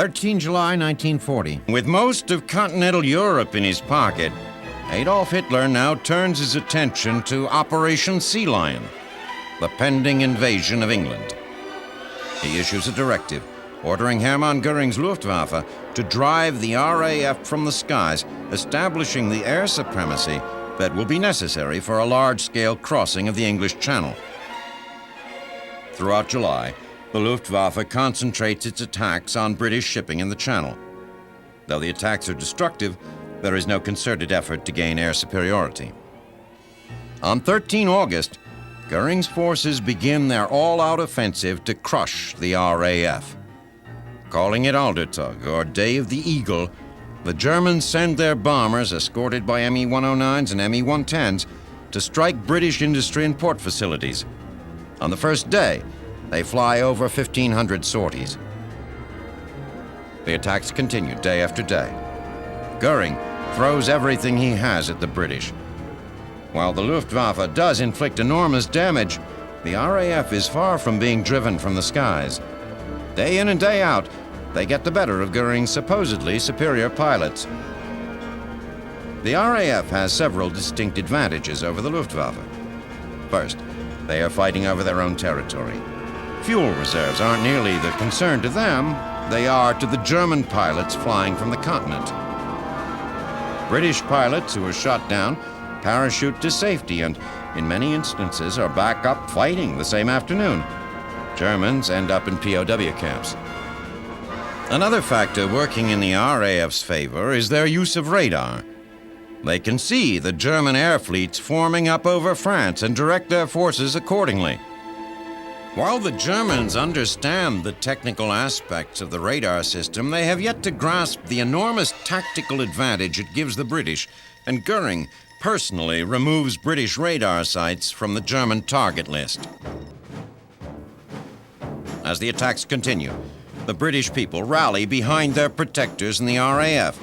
13 July 1940. With most of continental Europe in his pocket, Adolf Hitler now turns his attention to Operation Sea Lion, the pending invasion of England. He issues a directive ordering Hermann Göring's Luftwaffe to drive the RAF from the skies, establishing the air supremacy that will be necessary for a large-scale crossing of the English Channel. Throughout July, the Luftwaffe concentrates its attacks on British shipping in the Channel. Though the attacks are destructive, there is no concerted effort to gain air superiority. On 13 August, Göring's forces begin their all-out offensive to crush the RAF. Calling it Aldertag, or Day of the Eagle, the Germans send their bombers, escorted by Me-109s and Me-110s, to strike British industry and port facilities. On the first day, they fly over 1,500 sorties. The attacks continue day after day. Göring throws everything he has at the British. While the Luftwaffe does inflict enormous damage, the RAF is far from being driven from the skies. Day in and day out, they get the better of Göring's supposedly superior pilots. The RAF has several distinct advantages over the Luftwaffe. First, they are fighting over their own territory. Fuel reserves aren't nearly the concern to them they are to the German pilots flying from the continent. British pilots who are shot down parachute to safety and, in many instances, are back up fighting the same afternoon. Germans end up in POW camps. Another factor working in the RAF's favor is their use of radar. They can see the German air fleets forming up over France and direct their forces accordingly. While the Germans understand the technical aspects of the radar system, they have yet to grasp the enormous tactical advantage it gives the British, and Göring personally removes British radar sites from the German target list. As the attacks continue, the British people rally behind their protectors in the RAF.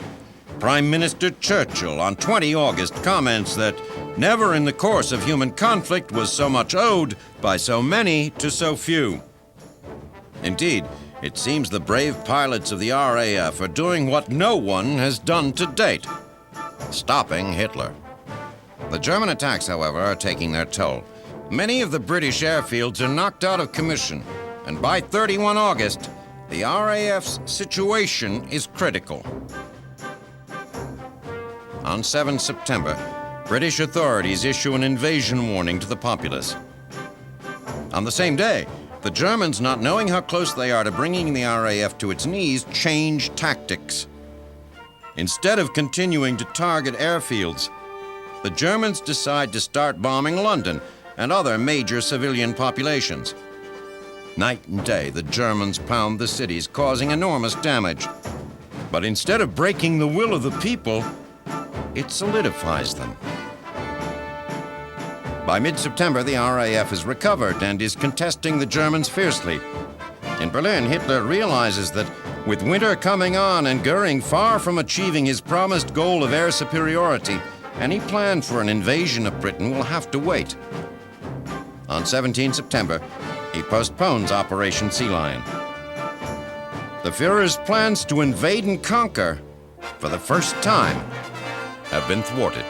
Prime Minister Churchill on 20 August comments that never in the course of human conflict was so much owed by so many to so few. Indeed, it seems the brave pilots of the RAF are doing what no one has done to date: stopping Hitler. The German attacks, however, are taking their toll. Many of the British airfields are knocked out of commission, and by 31 August, the RAF's situation is critical. On 7 September, British authorities issue an invasion warning to the populace. On the same day, the Germans, not knowing how close they are to bringing the RAF to its knees, change tactics. Instead of continuing to target airfields, the Germans decide to start bombing London and other major civilian populations. Night and day, the Germans pound the cities, causing enormous damage. But instead of breaking the will of the people, it solidifies them. By mid-September, the RAF is recovered and is contesting the Germans fiercely. In Berlin, Hitler realizes that with winter coming on and Göring far from achieving his promised goal of air superiority, any plan for an invasion of Britain will have to wait. On 17 September, he postpones Operation Sea Lion. The Führer's plans to invade and conquer, for the first time, have been thwarted.